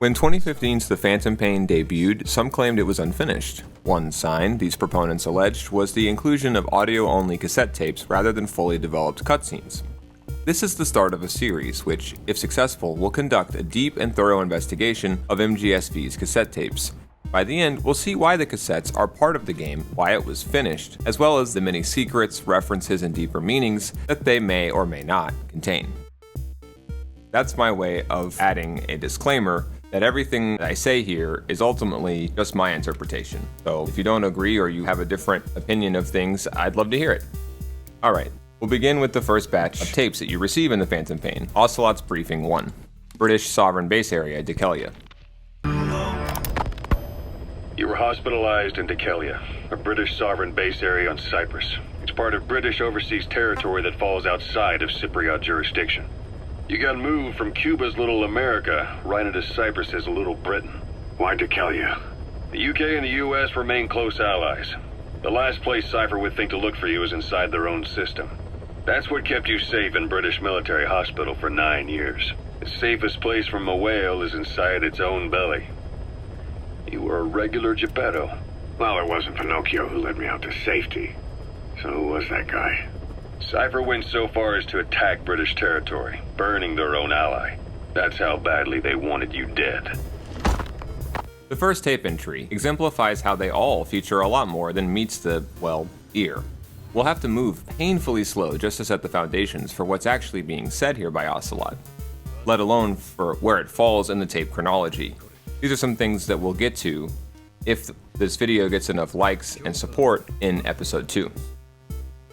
When 2015's The Phantom Pain debuted, some claimed it was unfinished. One sign, these proponents alleged, was the inclusion of audio-only cassette tapes rather than fully developed cutscenes. This is the start of a series which, if successful, will conduct a deep and thorough investigation of MGSV's cassette tapes. By the end, we'll see why the cassettes are part of the game, why it was finished, as well as the many secrets, references, and deeper meanings that they may or may not contain. That's my way of adding a disclaimer that everything that I say here is ultimately just my interpretation. So if you don't agree or you have a different opinion of things, I'd love to hear it. Alright, we'll begin with the first batch of tapes that you receive in The Phantom Pain. Ocelot's Briefing 1. British Sovereign Base Area, Dhekelia. You were hospitalized in Dhekelia, a British sovereign base area on Cyprus. It's part of British overseas territory that falls outside of Cypriot jurisdiction. You got moved from Cuba's Little America right into Cyprus's Little Britain. Why Dhekelia? The UK and the US remain close allies. The last place Cypher would think to look for you is inside their own system. That's what kept you safe in British military hospital for 9 years. The safest place from a whale is inside its own belly. You were a regular Geppetto. Well, it wasn't Pinocchio who led me out to safety. So who was that guy? Cypher went so far as to attack British territory, burning their own ally. That's how badly they wanted you dead. The first tape entry exemplifies how they all feature a lot more than meets the, well, ear. We'll have to move painfully slow just to set the foundations for what's actually being said here by Ocelot, let alone for where it falls in the tape chronology. These are some things that we'll get to if this video gets enough likes and support in episode 2.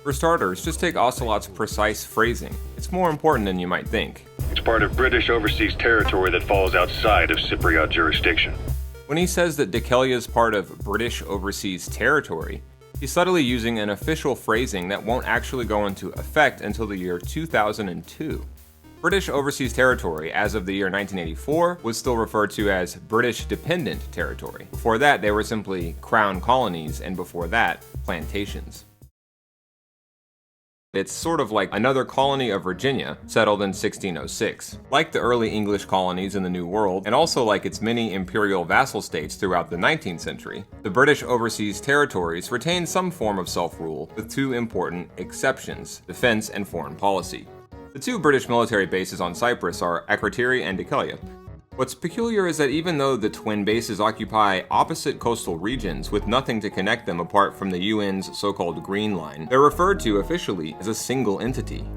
For starters, just take Ocelot's precise phrasing. It's more important than you might think. It's part of British overseas territory that falls outside of Cypriot jurisdiction. When he says that Dhekelia is part of British overseas territory, he's subtly using an official phrasing that won't actually go into effect until the year 2002. British overseas territory, as of the year 1984, was still referred to as British Dependent Territory. Before that, they were simply Crown Colonies, and before that, plantations. It's sort of like another colony of Virginia, settled in 1606. Like the early English colonies in the New World, and also like its many imperial vassal states throughout the 19th century, the British overseas territories retained some form of self-rule, with two important exceptions: defense and foreign policy. The two British military bases on Cyprus are Akrotiri and Dhekelia. What's peculiar is that even though the twin bases occupy opposite coastal regions with nothing to connect them apart from the UN's so-called Green Line, they're referred to officially as a single entity.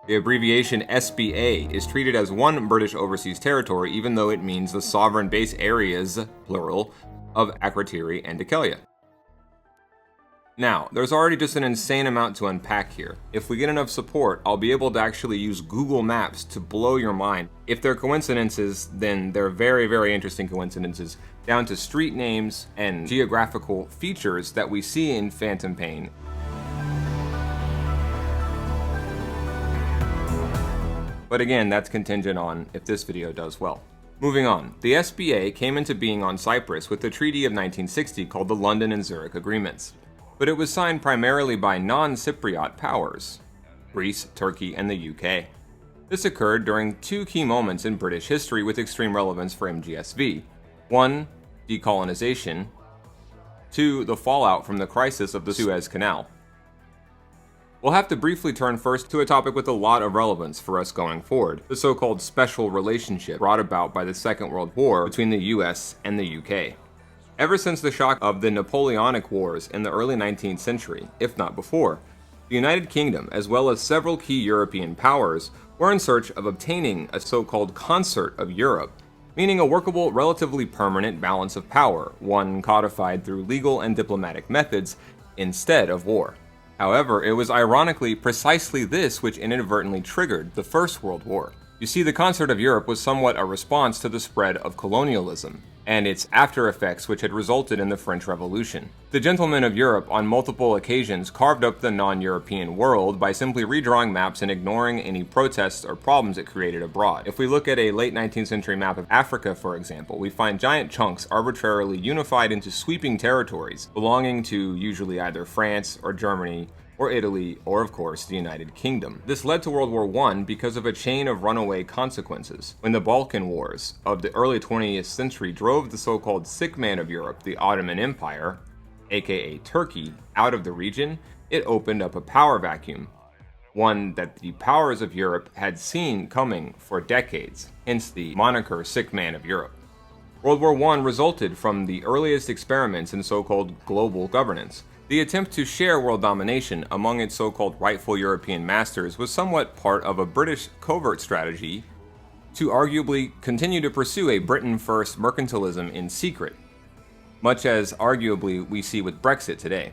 The abbreviation SBA is treated as one British overseas territory even though it means the sovereign base areas, plural, of Akrotiri and Dhekelia. Now, there's already just an insane amount to unpack here. If we get enough support, I'll be able to actually use Google Maps to blow your mind. If they're coincidences, then they're very, very interesting coincidences, down to street names and geographical features that we see in Phantom Pain. But again, that's contingent on if this video does well. Moving on, the SBA came into being on Cyprus with the Treaty of 1960 called the London and Zurich Agreements. But it was signed primarily by non-Cypriot powers, Greece, Turkey, and the UK. This occurred during two key moments in British history with extreme relevance for MGSV. 1. Decolonization. 2. The fallout from the crisis of the Suez Canal. We'll have to briefly turn first to a topic with a lot of relevance for us going forward, the so-called special relationship brought about by the Second World War between the US and the UK. Ever since the shock of the Napoleonic Wars in the early 19th century, if not before, the United Kingdom, as well as several key European powers, were in search of obtaining a so-called concert of Europe, meaning a workable, relatively permanent balance of power, one codified through legal and diplomatic methods instead of war. However, it was ironically precisely this which inadvertently triggered the First World War. You see, the concert of Europe was somewhat a response to the spread of colonialism and its after effects which had resulted in the French Revolution. The gentlemen of Europe on multiple occasions carved up the non-European world by simply redrawing maps and ignoring any protests or problems it created abroad. If we look at a late 19th century map of Africa, for example, we find giant chunks arbitrarily unified into sweeping territories belonging to usually either France or Germany or Italy, or of course the United Kingdom. This led to World War I because of a chain of runaway consequences. When the Balkan Wars of the early 20th century drove the so-called sick man of Europe, the Ottoman Empire, aka Turkey, out of the region, it opened up a power vacuum, one that the powers of Europe had seen coming for decades, hence the moniker sick man of Europe. World War I resulted from the earliest experiments in so-called global governance. The attempt to share world domination among its so-called rightful European masters was somewhat part of a British covert strategy to arguably continue to pursue a Britain-first mercantilism in secret, much as arguably we see with Brexit today.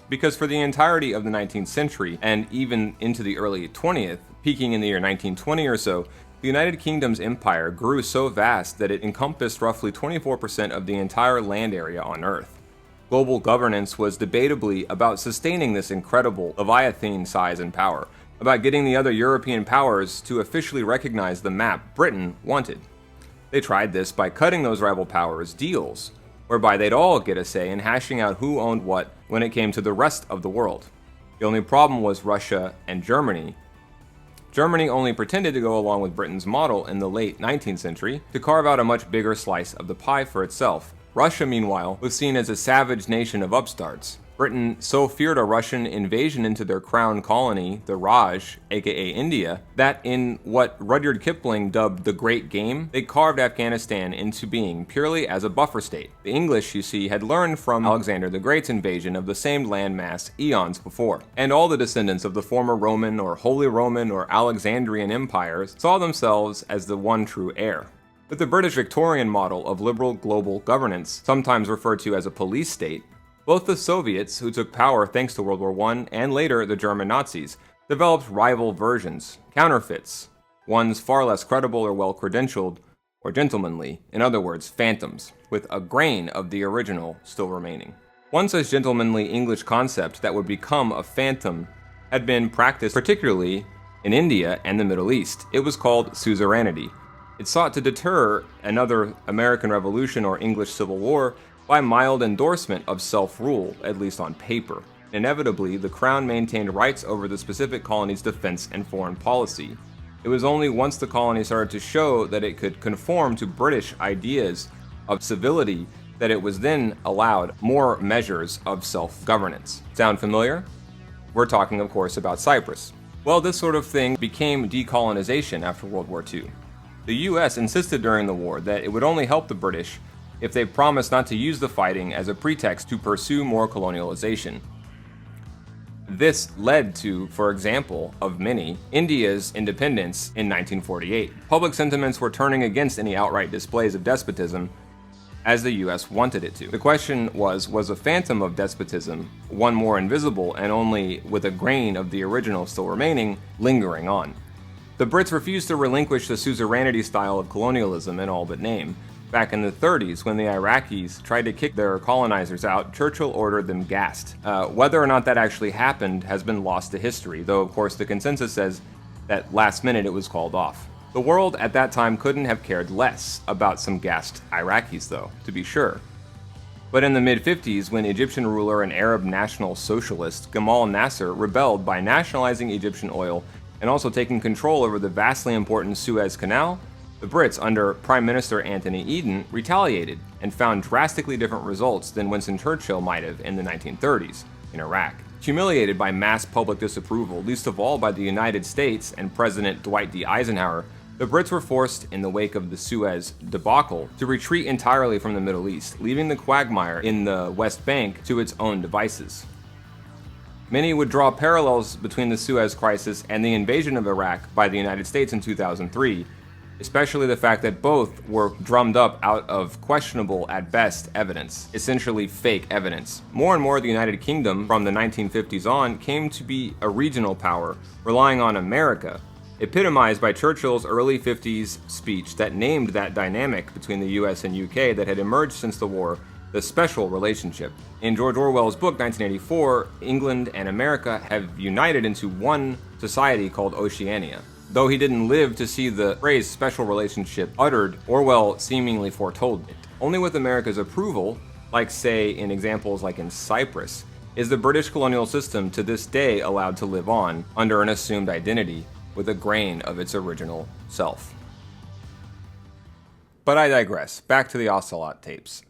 Because for the entirety of the 19th century, and even into the early 20th, peaking in the year 1920 or so, the United Kingdom's empire grew so vast that it encompassed roughly 24% of the entire land area on Earth. Global governance was debatably about sustaining this incredible Leviathan size and power, about getting the other European powers to officially recognize the map Britain wanted. They tried this by cutting those rival powers deals, whereby they'd all get a say in hashing out who owned what when it came to the rest of the world. The only problem was Russia and Germany. Germany only pretended to go along with Britain's model in the late 19th century to carve out a much bigger slice of the pie for itself. Russia, meanwhile, was seen as a savage nation of upstarts. Britain so feared a Russian invasion into their crown colony, the Raj, aka India, that in what Rudyard Kipling dubbed the Great Game, they carved Afghanistan into being purely as a buffer state. The English, you see, had learned from Alexander the Great's invasion of the same landmass eons before, and all the descendants of the former Roman or Holy Roman or Alexandrian empires saw themselves as the one true heir. With the British Victorian model of liberal global governance, sometimes referred to as a police state, both the Soviets, who took power thanks to World War I, and later the German Nazis, developed rival versions, counterfeits, ones far less credible or well-credentialed, or gentlemanly, in other words, phantoms, with a grain of the original still remaining. One such gentlemanly English concept that would become a phantom had been practiced particularly in India and the Middle East. It was called suzerainty. It sought to deter another American Revolution or English Civil War by mild endorsement of self-rule, at least on paper. Inevitably, the Crown maintained rights over the specific colony's defense and foreign policy. It was only once the colony started to show that it could conform to British ideas of civility that it was then allowed more measures of self-governance. Sound familiar? We're talking, of course, about Cyprus. Well, this sort of thing became decolonization after World War II. The US insisted during the war that it would only help the British if they promised not to use the fighting as a pretext to pursue more colonialization. This led to, for example, of many, India's independence in 1948. Public sentiments were turning against any outright displays of despotism as the US wanted it to. The question was a phantom of despotism, one more invisible and only with a grain of the original still remaining, lingering on? The Brits refused to relinquish the suzerainty style of colonialism in all but name. Back in the 30s, when the Iraqis tried to kick their colonizers out, Churchill ordered them gassed. Whether or not that actually happened has been lost to history, though of course the consensus says that last minute it was called off. The world at that time couldn't have cared less about some gassed Iraqis though, to be sure. But in the mid-50s, when Egyptian ruler and Arab National Socialist Gamal Nasser rebelled by nationalizing Egyptian oil and also taking control over the vastly important Suez Canal, the Brits, under Prime Minister Anthony Eden, retaliated and found drastically different results than Winston Churchill might have in the 1930s in Iraq. Humiliated by mass public disapproval, least of all by the United States and President Dwight D. Eisenhower, the Brits were forced, in the wake of the Suez debacle, to retreat entirely from the Middle East, leaving the quagmire in the West Bank to its own devices. Many would draw parallels between the Suez crisis and the invasion of Iraq by the United States in 2003, especially the fact that both were drummed up out of questionable, at best, evidence, essentially fake evidence. More and more, the United Kingdom, from the 1950s on, came to be a regional power, relying on America, epitomized by Churchill's early 50s speech that named that dynamic between the US and UK that had emerged since the war the special relationship. In George Orwell's book 1984, England and America have united into one society called Oceania. Though he didn't live to see the phrase special relationship uttered, Orwell seemingly foretold it. Only with America's approval, like say in examples like in Cyprus, is the British colonial system to this day allowed to live on under an assumed identity with a grain of its original self. But I digress. Back to the Ocelot tapes.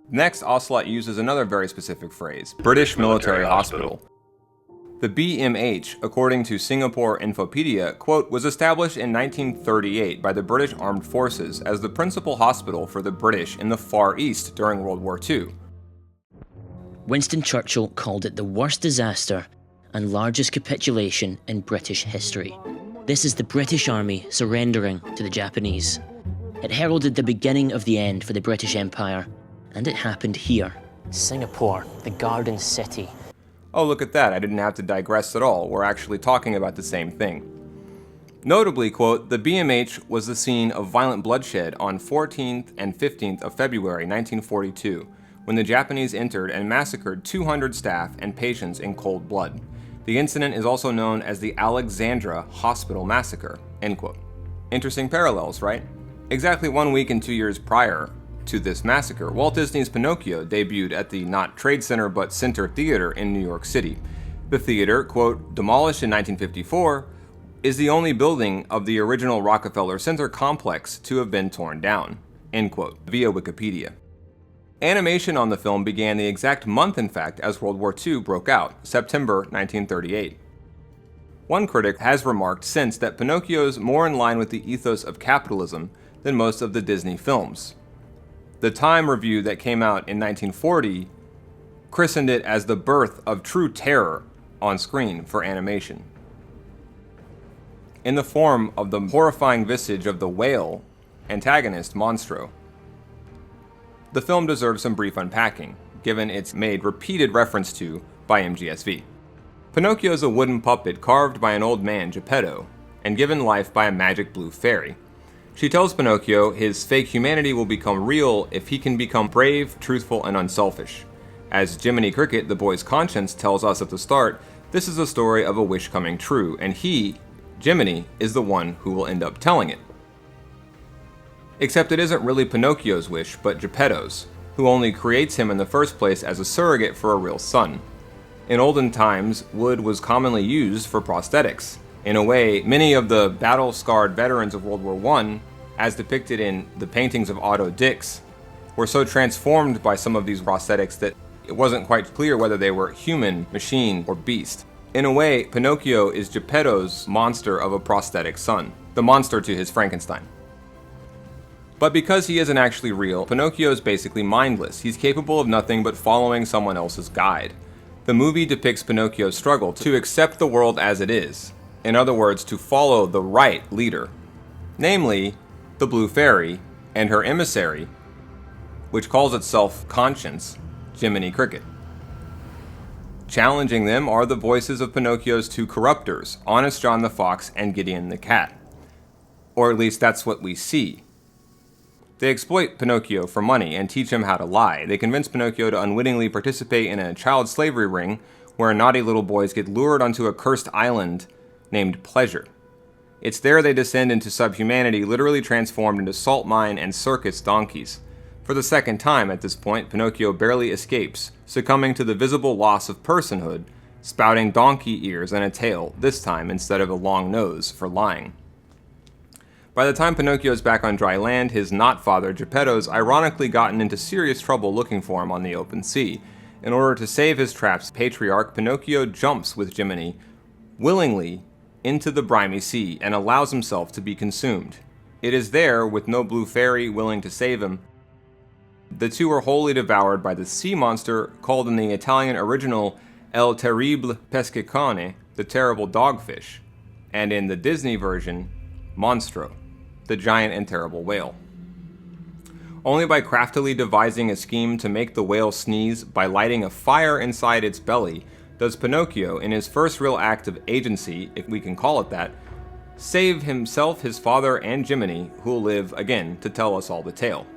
Next, Ocelot uses another very specific phrase, British Military Hospital. The BMH, according to Singapore Infopedia, quote, was established in 1938 by the British Armed Forces as the principal hospital for the British in the Far East during World War II. Winston Churchill called it the worst disaster and largest capitulation in British history. This is the British Army surrendering to the Japanese. It heralded the beginning of the end for the British Empire, and it happened here. Singapore, the Garden City. Oh, look at that, I didn't have to digress at all, we're actually talking about the same thing. Notably, quote, the BMH was the scene of violent bloodshed on 14th and 15th of February 1942, when the Japanese entered and massacred 200 staff and patients in cold blood. The incident is also known as the Alexandra Hospital Massacre, end quote. Interesting parallels, right? Exactly 1 week and 2 years prior to this massacre, Walt Disney's Pinocchio debuted at the not Trade Center but Center Theater in New York City. The theater, quote, demolished in 1954, is the only building of the original Rockefeller Center complex to have been torn down, end quote, via Wikipedia. Animation on the film began the exact month, in fact, as World War II broke out, September 1938. One critic has remarked since that Pinocchio's more in line with the ethos of capitalism than most of the Disney films. The Time review that came out in 1940 christened it as the birth of true terror on screen for animation. In the form of the horrifying visage of the whale antagonist Monstro. The film deserves some brief unpacking, given it's made repeated reference to by MGSV. Pinocchio is a wooden puppet carved by an old man, Geppetto, and given life by a magic blue fairy. She tells Pinocchio his fake humanity will become real if he can become brave, truthful, and unselfish. As Jiminy Cricket, the boy's conscience, tells us at the start, this is a story of a wish coming true, and he, Jiminy, is the one who will end up telling it. Except it isn't really Pinocchio's wish, but Geppetto's, who only creates him in the first place as a surrogate for a real son. In olden times, wood was commonly used for prosthetics. In a way, many of the battle-scarred veterans of World War I, as depicted in the paintings of Otto Dix, were so transformed by some of these prosthetics that it wasn't quite clear whether they were human, machine, or beast. In a way, Pinocchio is Geppetto's monster of a prosthetic son, the monster to his Frankenstein. But because he isn't actually real, Pinocchio is basically mindless. He's capable of nothing but following someone else's guide. The movie depicts Pinocchio's struggle to accept the world as it is. In other words, to follow the right leader. Namely, the Blue Fairy and her emissary, which calls itself Conscience, Jiminy Cricket. Challenging them are the voices of Pinocchio's two corruptors, Honest John the Fox and Gideon the Cat. Or at least that's what we see. They exploit Pinocchio for money and teach him how to lie. They convince Pinocchio to unwittingly participate in a child slavery ring where naughty little boys get lured onto a cursed island named Pleasure. It's there they descend into subhumanity, literally transformed into salt mine and circus donkeys. For the second time at this point, Pinocchio barely escapes, succumbing to the visible loss of personhood, spouting donkey ears and a tail, this time instead of a long nose for lying. By the time Pinocchio is back on dry land, his not-father, Geppetto's, ironically gotten into serious trouble looking for him on the open sea. In order to save his trapped patriarch, Pinocchio jumps with Jiminy, willingly, into the briny sea and allows himself to be consumed. It is there, with no blue fairy willing to save him, the two are wholly devoured by the sea monster called in the Italian original El Terrible Pescecane, the terrible dogfish, and in the Disney version, Monstro, the giant and terrible whale. Only by craftily devising a scheme to make the whale sneeze by lighting a fire inside its belly does Pinocchio, in his first real act of agency, if we can call it that, save himself, his father, and Jiminy, who will live again to tell us all the tale.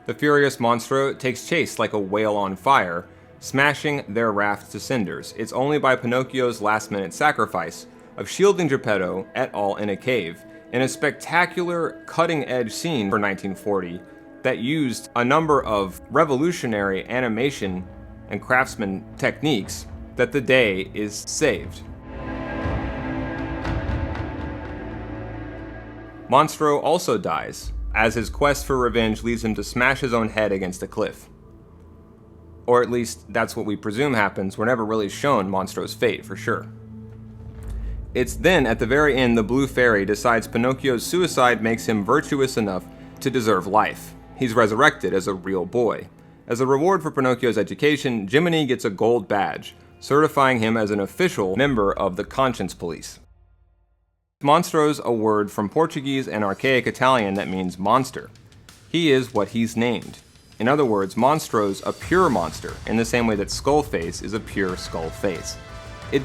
The furious monstro takes chase like a whale on fire, smashing their raft to cinders. It's only by Pinocchio's last-minute sacrifice of shielding Geppetto et al. In a cave, in a spectacular cutting-edge scene for 1940 that used a number of revolutionary animation and craftsman techniques, that the day is saved. Monstro also dies, as his quest for revenge leads him to smash his own head against a cliff. Or at least, that's what we presume happens. We're never really shown Monstro's fate, for sure. It's then, at the very end, the Blue Fairy decides Pinocchio's suicide makes him virtuous enough to deserve life. He's resurrected as a real boy. As a reward for Pinocchio's education, Jiminy gets a gold badge, certifying him as an official member of the Conscience Police. Monstro's a word from Portuguese and archaic Italian that means monster. He is what he's named. In other words, Monstro's a pure monster, in the same way that Skullface is a pure skull face. In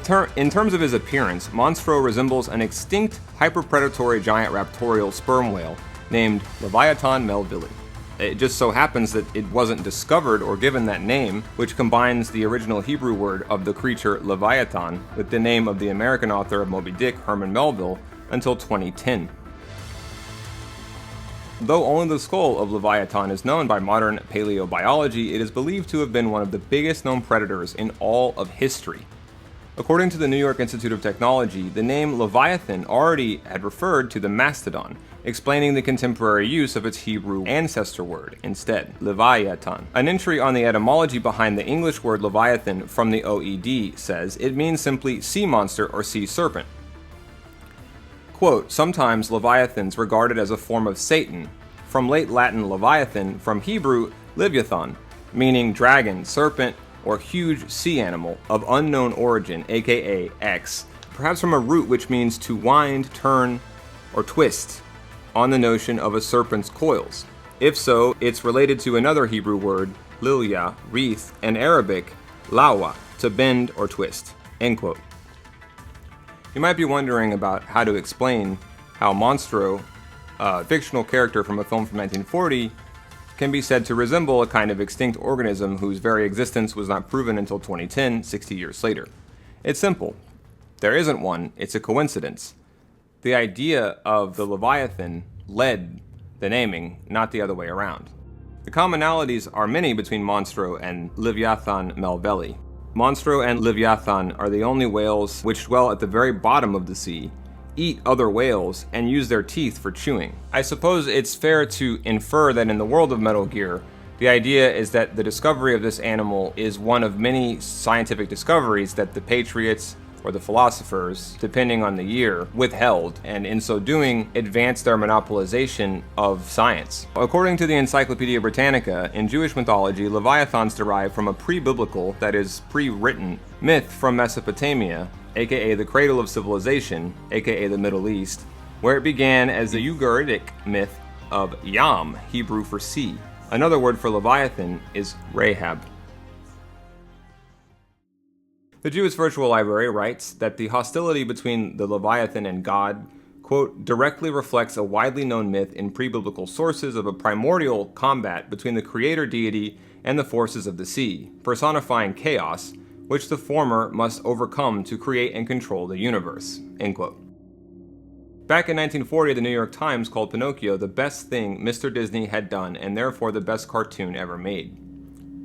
terms of his appearance, Monstro resembles an extinct, hyperpredatory giant raptorial sperm whale named Leviathan melvillei. It just so happens that it wasn't discovered or given that name, which combines the original Hebrew word of the creature Leviathan with the name of the American author of Moby Dick, Herman Melville, until 2010. Though only the skull of Leviathan is known by modern paleobiology, it is believed to have been one of the biggest known predators in all of history. According to the New York Institute of Technology, the name Leviathan already had referred to the mastodon, explaining the contemporary use of its Hebrew ancestor word instead, Leviathan. An entry on the etymology behind the English word Leviathan from the OED says it means simply sea monster or sea serpent. Quote, sometimes Leviathans regarded as a form of Satan, from late Latin Leviathan, from Hebrew Leviathan, meaning dragon, serpent, or huge sea animal of unknown origin, aka X, perhaps from a root which means to wind, turn, or twist, on the notion of a serpent's coils. If so, it's related to another Hebrew word, lilia, wreath, and Arabic, lawa, to bend or twist. End quote. You might be wondering about how to explain how Monstro, a fictional character from a film from 1940, can be said to resemble a kind of extinct organism whose very existence was not proven until 2010, 60 years later. It's simple. There isn't one, it's a coincidence. The idea of the Leviathan led the naming, not the other way around. The commonalities are many between Monstro and Leviathan melvillei. Monstro and Leviathan are the only whales which dwell at the very bottom of the sea, eat other whales, and use their teeth for chewing. I suppose it's fair to infer that in the world of Metal Gear, the idea is that the discovery of this animal is one of many scientific discoveries that the Patriots or the philosophers, depending on the year, withheld, and in so doing, advanced their monopolization of science. According to the Encyclopedia Britannica, in Jewish mythology, Leviathans derive from a pre-biblical, that is, pre-written, myth from Mesopotamia, aka the cradle of civilization, aka the Middle East, where it began as the Ugaritic myth of Yam, Hebrew for sea. Another word for Leviathan is Rahab. The Jewish Virtual Library writes that the hostility between the Leviathan and God, quote, directly reflects a widely known myth in pre-biblical sources of a primordial combat between the creator deity and the forces of the sea, personifying chaos, which the former must overcome to create and control the universe, end quote. Back in 1940, the New York Times called Pinocchio the best thing Mr. Disney had done and therefore the best cartoon ever made.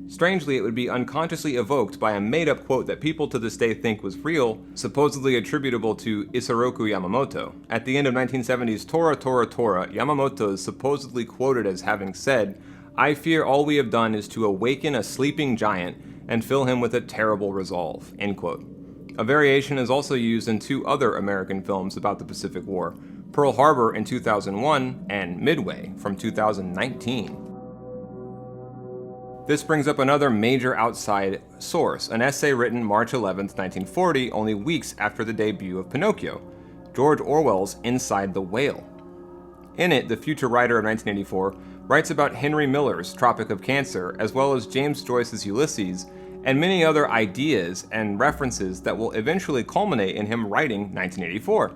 Strangely, it would be unconsciously evoked by a made-up quote that people to this day think was real, supposedly attributable to Isoroku Yamamoto. At the end of 1970's Tora Tora Tora, Yamamoto is supposedly quoted as having said, "I fear all we have done is to awaken a sleeping giant and fill him with a terrible resolve," end quote. A variation is also used in two other American films about the Pacific War, Pearl Harbor in 2001 and Midway from 2019. This brings up another major outside source, an essay written March 11, 1940, only weeks after the debut of Pinocchio, George Orwell's Inside the Whale. In it, the future writer of 1984 writes about Henry Miller's Tropic of Cancer, as well as James Joyce's Ulysses, and many other ideas and references that will eventually culminate in him writing 1984.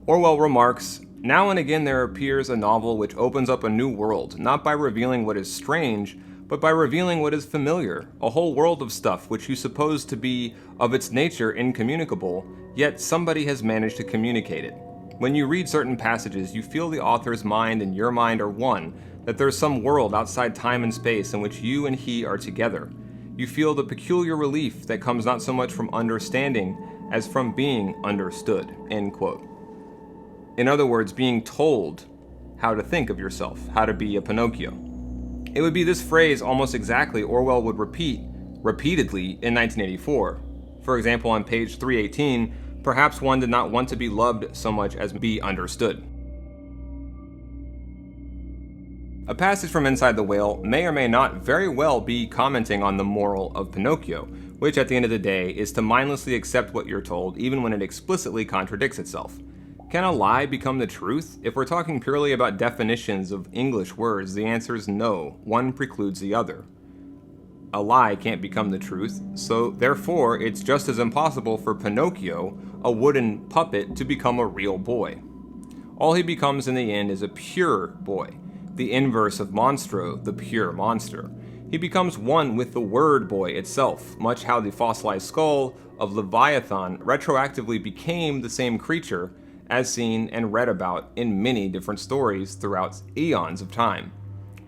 Orwell remarks, Now and again there appears a novel which opens up a new world, not by revealing what is strange, but by revealing what is familiar, a whole world of stuff which you suppose to be of its nature incommunicable, yet somebody has managed to communicate it. When you read certain passages, you feel the author's mind and your mind are one, that there's some world outside time and space in which you and he are together. You feel the peculiar relief that comes not so much from understanding as from being understood." End quote. In other words, being told how to think of yourself, how to be a Pinocchio. It would be this phrase almost exactly Orwell would repeat repeatedly in 1984. For example, on page 318, perhaps one did not want to be loved so much as be understood. A passage from Inside the Whale may or may not very well be commenting on the moral of Pinocchio, which at the end of the day is to mindlessly accept what you're told even when it explicitly contradicts itself. Can a lie become the truth? If we're talking purely about definitions of English words, the answer is no. One precludes the other. A lie can't become the truth, so therefore it's just as impossible for Pinocchio, a wooden puppet, to become a real boy. All he becomes in the end is a pure boy, the inverse of monstro, the pure monster. He becomes one with the word boy itself, much how the fossilized skull of Leviathan retroactively became the same creature as seen and read about in many different stories throughout eons of time.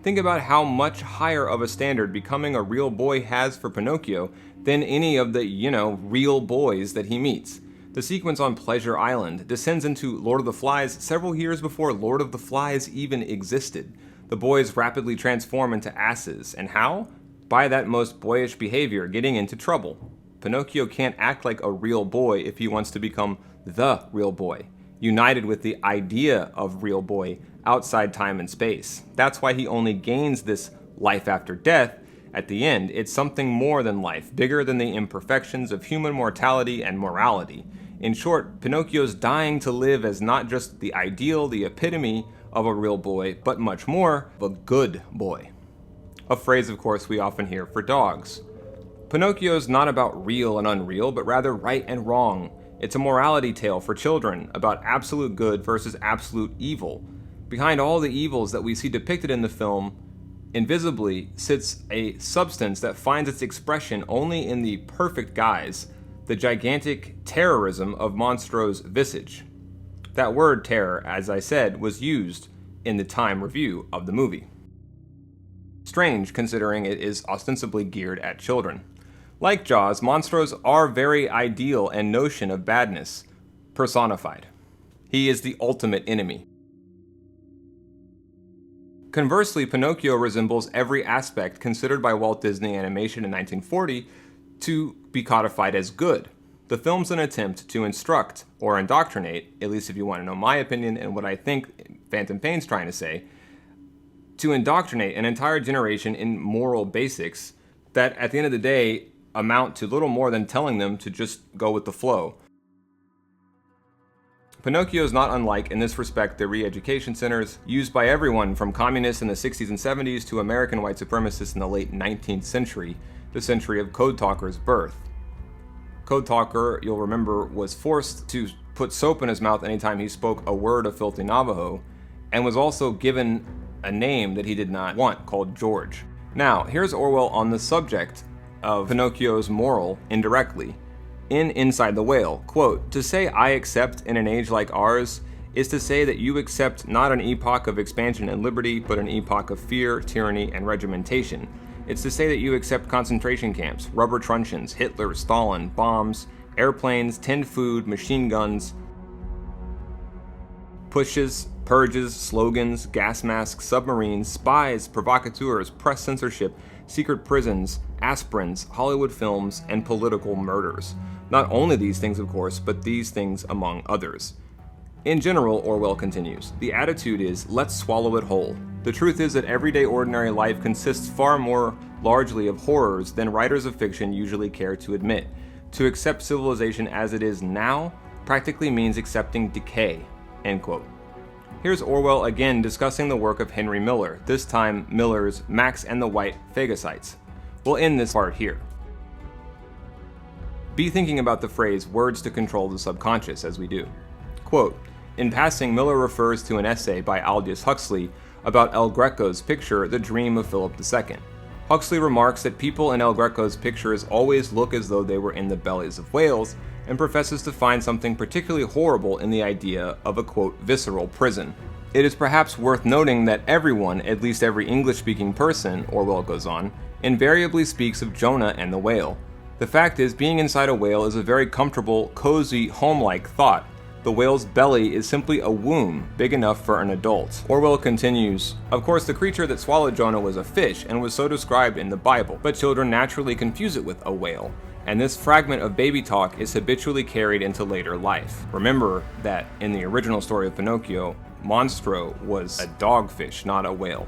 Think about how much higher of a standard becoming a real boy has for Pinocchio than any of the, real boys that he meets. The sequence on Pleasure Island descends into Lord of the Flies several years before Lord of the Flies even existed. The boys rapidly transform into asses, and how? By that most boyish behavior, getting into trouble. Pinocchio can't act like a real boy if he wants to become the real boy, united with the idea of real boy outside time and space. That's why he only gains this life after death at the end. It's something more than life, bigger than the imperfections of human mortality and morality. In short, Pinocchio's dying to live as not just the ideal, the epitome of a real boy, but much more of a good boy. A phrase, of course, we often hear for dogs. Pinocchio's not about real and unreal, but rather right and wrong. It's a morality tale for children about absolute good versus absolute evil. Behind all the evils that we see depicted in the film, invisibly sits a substance that finds its expression only in the perfect guise, the gigantic terrorism of Monstro's visage. That word terror, as I said, was used in the Time review of the movie. Strange, considering it is ostensibly geared at children. Like Jaws, Monstros are very ideal and notion of badness personified. He is the ultimate enemy. Conversely, Pinocchio resembles every aspect considered by Walt Disney Animation in 1940 to be codified as good. The film's an attempt to instruct or indoctrinate, at least if you want to know my opinion and what I think Phantom Pain's trying to say, to indoctrinate an entire generation in moral basics that at the end of the day amount to little more than telling them to just go with the flow. Pinocchio is not unlike, in this respect, the re-education centers used by everyone from communists in the 60s and 70s to American white supremacists in the late 19th century, the century of Code Talker's birth. Code Talker, you'll remember, was forced to put soap in his mouth anytime he spoke a word of filthy Navajo, and was also given a name that he did not want, called George. Now, here's Orwell on the subject of Pinocchio's moral indirectly. In Inside the Whale, quote, "To say I accept in an age like ours is to say that you accept not an epoch of expansion and liberty, but an epoch of fear, tyranny, and regimentation. It's to say that you accept concentration camps, rubber truncheons, Hitler, Stalin, bombs, airplanes, tinned food, machine guns, pushes, purges, slogans, gas masks, submarines, spies, provocateurs, press censorship, secret prisons, aspirins, Hollywood films, and political murders. Not only these things, of course, but these things among others. In general," Orwell continues, "the attitude is, let's swallow it whole. The truth is that everyday ordinary life consists far more largely of horrors than writers of fiction usually care to admit. To accept civilization as it is now practically means accepting decay." End quote. Here's Orwell again discussing the work of Henry Miller, this time Miller's Max and the White Phagocytes. We'll end this part here. Be thinking about the phrase words to control the subconscious as we do. Quote, In passing, Miller refers to an essay by Aldous Huxley about El Greco's picture, The Dream of Philip II. Huxley remarks that people in El Greco's pictures always look as though they were in the bellies of whales, and professes to find something particularly horrible in the idea of a, quote, visceral prison. It is perhaps worth noting that everyone, at least every English-speaking person, Orwell goes on, invariably speaks of Jonah and the whale. The fact is, being inside a whale is a very comfortable, cozy, home-like thought. The whale's belly is simply a womb big enough for an adult. Orwell continues, of course the creature that swallowed Jonah was a fish and was so described in the Bible, but children naturally confuse it with a whale, and this fragment of baby talk is habitually carried into later life. Remember that in the original story of Pinocchio, Monstro was a dogfish, not a whale.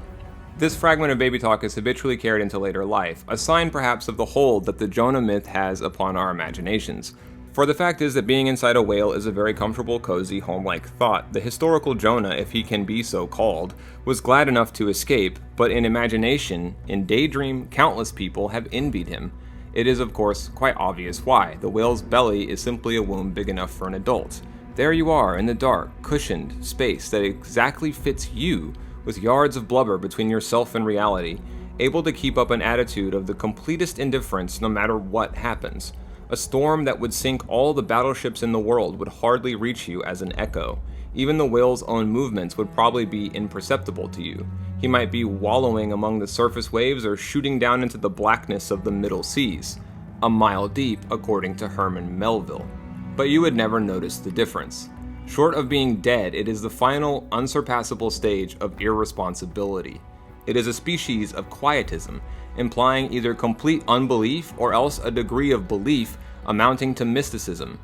This fragment of baby talk is habitually carried into later life, a sign perhaps of the hold that the Jonah myth has upon our imaginations. For the fact is that being inside a whale is a very comfortable, cozy, home-like thought. The historical Jonah, if he can be so called, was glad enough to escape, but in imagination, in daydream, countless people have envied him. It is, of course, quite obvious why. The whale's belly is simply a womb big enough for an adult. There you are, in the dark, cushioned space that exactly fits you, with yards of blubber between yourself and reality, able to keep up an attitude of the completest indifference no matter what happens. A storm that would sink all the battleships in the world would hardly reach you as an echo. Even the whale's own movements would probably be imperceptible to you. He might be wallowing among the surface waves or shooting down into the blackness of the middle seas, a mile deep, according to Herman Melville. But you would never notice the difference. Short of being dead, it is the final, unsurpassable stage of irresponsibility. It is a species of quietism, implying either complete unbelief or else a degree of belief amounting to mysticism.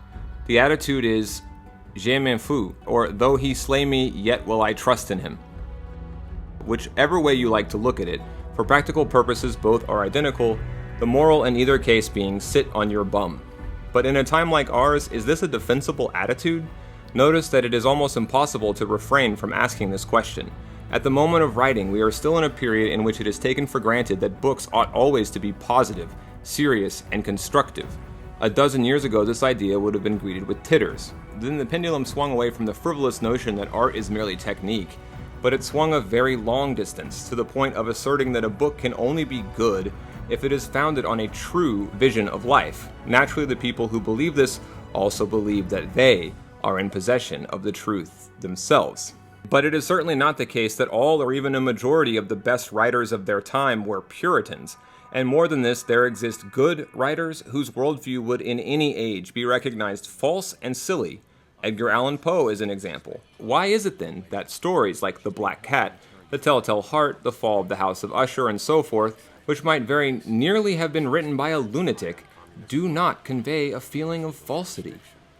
The attitude is, je m'en fous, or though he slay me, yet will I trust in him. Whichever way you like to look at it, for practical purposes both are identical, the moral in either case being sit on your bum. But in a time like ours, is this a defensible attitude? Notice that it is almost impossible to refrain from asking this question. At the moment of writing, we are still in a period in which it is taken for granted that books ought always to be positive, serious, and constructive. A dozen years ago, this idea would have been greeted with titters. Then the pendulum swung away from the frivolous notion that art is merely technique, but it swung a very long distance, to the point of asserting that a book can only be good if it is founded on a true vision of life. Naturally, the people who believe this also believe that they are in possession of the truth themselves. But it is certainly not the case that all or even a majority of the best writers of their time were Puritans. And more than this, there exist good writers whose worldview would in any age be recognized false and silly. Edgar Allan Poe is an example. Why is it then that stories like The Black Cat, The Telltale Heart, The Fall of the House of Usher, and so forth, which might very nearly have been written by a lunatic, do not convey a feeling of falsity?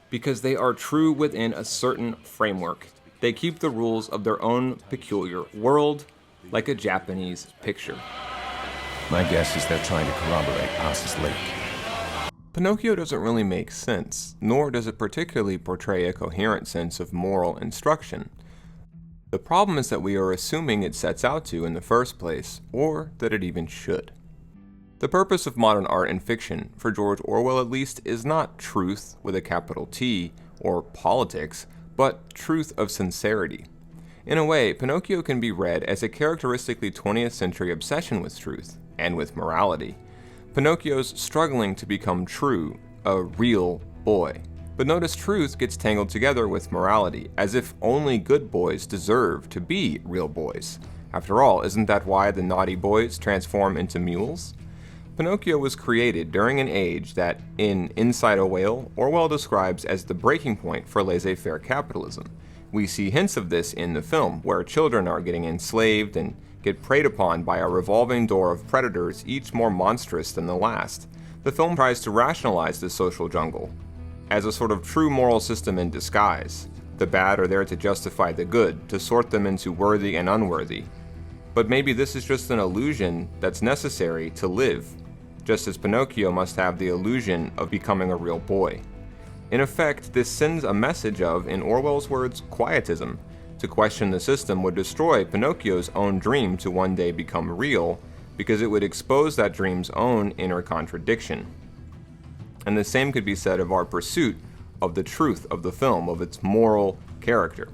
Because they are true within a certain framework. They keep the rules of their own peculiar world, like a Japanese picture. My guess is they're trying to corroborate Passes Lake. Pinocchio doesn't really make sense, nor does it particularly portray a coherent sense of moral instruction. The problem is that we are assuming it sets out to in the first place, or that it even should. The purpose of modern art and fiction, for George Orwell at least, is not truth with a capital T, or politics, but truth of sincerity. In a way, Pinocchio can be read as a characteristically 20th century obsession with truth, and with morality. Pinocchio's struggling to become true, a real boy. But notice truth gets tangled together with morality, as if only good boys deserve to be real boys. After all, isn't that why the naughty boys transform into mules? Pinocchio was created during an age that, in Inside a Whale, Orwell describes as the breaking point for laissez-faire capitalism. We see hints of this in the film, where children are getting enslaved and get preyed upon by a revolving door of predators, each more monstrous than the last. The film tries to rationalize this social jungle as a sort of true moral system in disguise. The bad are there to justify the good, to sort them into worthy and unworthy. But maybe this is just an illusion that's necessary to live, just as Pinocchio must have the illusion of becoming a real boy. In effect, this sends a message of, in Orwell's words, quietism. To question the system would destroy Pinocchio's own dream to one day become real, because it would expose that dream's own inner contradiction. And the same could be said of our pursuit of the truth of the film, of its moral, character.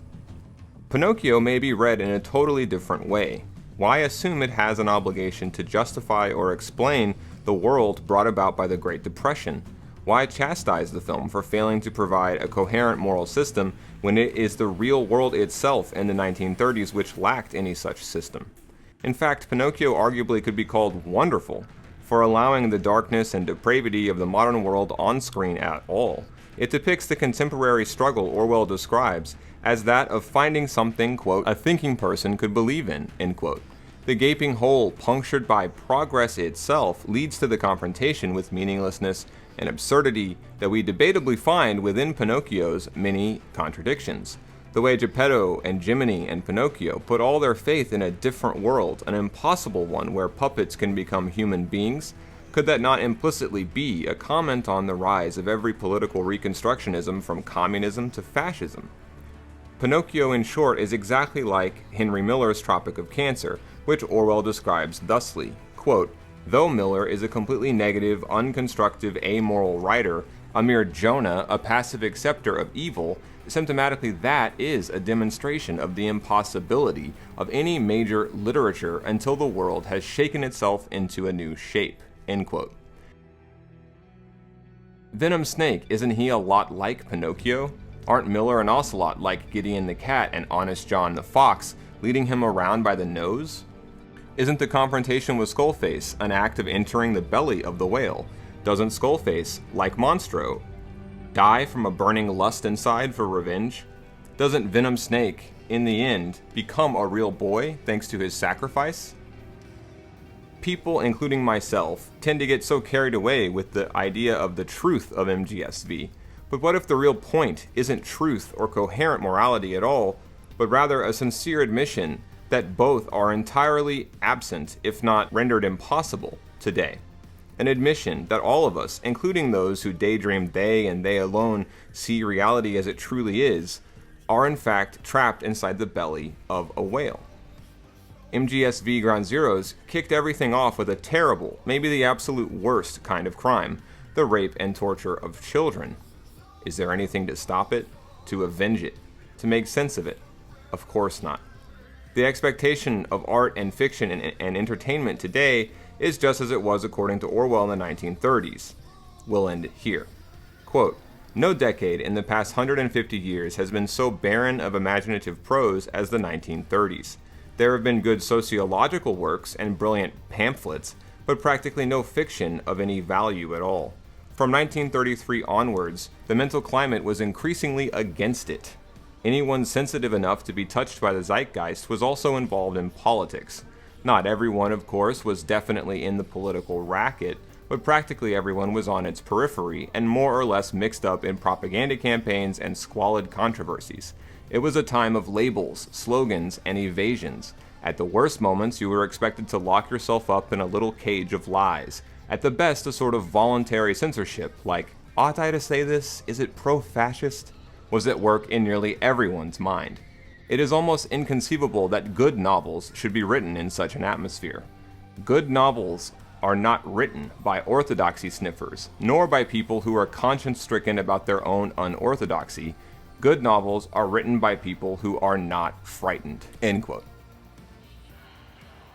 Pinocchio may be read in a totally different way. Why assume it has an obligation to justify or explain the world brought about by the Great Depression? Why chastise the film for failing to provide a coherent moral system when it is the real world itself in the 1930s which lacked any such system? In fact, Pinocchio arguably could be called wonderful for allowing the darkness and depravity of the modern world on screen at all. It depicts the contemporary struggle Orwell describes as that of finding something, quote, a thinking person could believe in, end quote. The gaping hole punctured by progress itself leads to the confrontation with meaninglessness and absurdity that we debatably find within Pinocchio's many contradictions. The way Geppetto and Jiminy and Pinocchio put all their faith in a different world, an impossible one where puppets can become human beings, could that not implicitly be a comment on the rise of every political reconstructionism from communism to fascism? Pinocchio, in short, is exactly like Henry Miller's Tropic of Cancer, which Orwell describes thusly, quote, though Miller is a completely negative, unconstructive, amoral writer, a mere Jonah, a passive acceptor of evil, symptomatically that is a demonstration of the impossibility of any major literature until the world has shaken itself into a new shape, end quote. Venom Snake, isn't he a lot like Pinocchio? Aren't Miller and Ocelot like Gideon the cat and Honest John the fox, leading him around by the nose? Isn't the confrontation with Skullface an act of entering the belly of the whale? Doesn't Skullface, like Monstro, die from a burning lust inside for revenge? Doesn't Venom Snake, in the end, become a real boy thanks to his sacrifice? People, including myself, tend to get so carried away with the idea of the truth of MGSV. But what if the real point isn't truth or coherent morality at all, but rather a sincere admission that both are entirely absent, if not rendered impossible, today? An admission that all of us, including those who daydream they and they alone see reality as it truly is, are in fact trapped inside the belly of a whale. MGSV Ground Zeroes kicked everything off with a terrible, maybe the absolute worst kind of crime, the rape and torture of children. Is there anything to stop it? To avenge it? To make sense of it? Of course not. The expectation of art and fiction and entertainment today is just as it was according to Orwell in the 1930s. We'll end it here. Quote, no decade in the past 150 years has been so barren of imaginative prose as the 1930s. There have been good sociological works and brilliant pamphlets, but practically no fiction of any value at all. From 1933 onwards, the mental climate was increasingly against it. Anyone sensitive enough to be touched by the zeitgeist was also involved in politics. Not everyone, of course, was definitely in the political racket, but practically everyone was on its periphery and more or less mixed up in propaganda campaigns and squalid controversies. It was a time of labels, slogans, and evasions. At the worst moments, you were expected to lock yourself up in a little cage of lies. At the best, a sort of voluntary censorship, like, ought I to say this? Is it pro-fascist? Was at work in nearly everyone's mind. It is almost inconceivable that good novels should be written in such an atmosphere. Good novels are not written by orthodoxy sniffers, nor by people who are conscience-stricken about their own unorthodoxy. Good novels are written by people who are not frightened, end quote.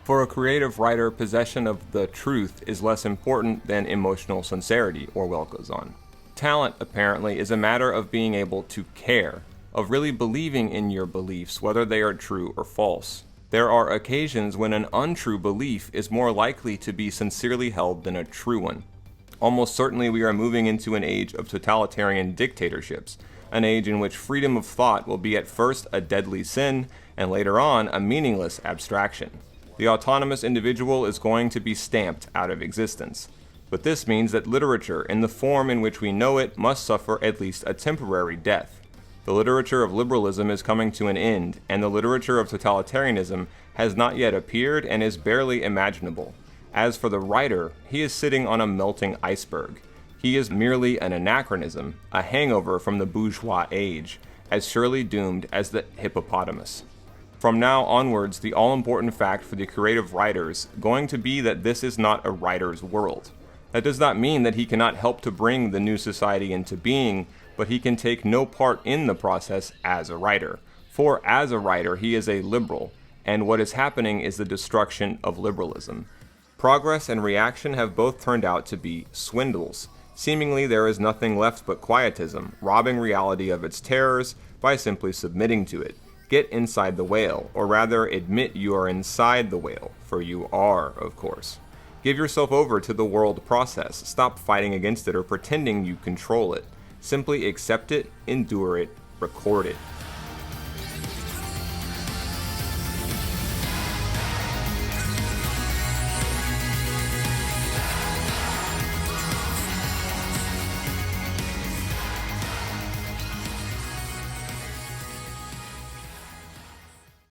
For a creative writer, possession of the truth is less important than emotional sincerity, Orwell goes on. Talent, apparently, is a matter of being able to care, of really believing in your beliefs, whether they are true or false. There are occasions when an untrue belief is more likely to be sincerely held than a true one. Almost certainly we are moving into an age of totalitarian dictatorships, an age in which freedom of thought will be at first a deadly sin, and later on a meaningless abstraction. The autonomous individual is going to be stamped out of existence. But this means that literature, in the form in which we know it, must suffer at least a temporary death. The literature of liberalism is coming to an end, and the literature of totalitarianism has not yet appeared and is barely imaginable. As for the writer, he is sitting on a melting iceberg. He is merely an anachronism, a hangover from the bourgeois age, as surely doomed as the hippopotamus. From now onwards, the all-important fact for the creative writers going to be that this is not a writer's world. That does not mean that he cannot help to bring the new society into being, but he can take no part in the process as a writer. For as a writer, he is a liberal, and what is happening is the destruction of liberalism. Progress and reaction have both turned out to be swindles. Seemingly there is nothing left but quietism, robbing reality of its terrors by simply submitting to it. Get inside the whale, or rather admit you are inside the whale, for you are, of course. Give yourself over to the world process, stop fighting against it or pretending you control it. Simply accept it, endure it, record it.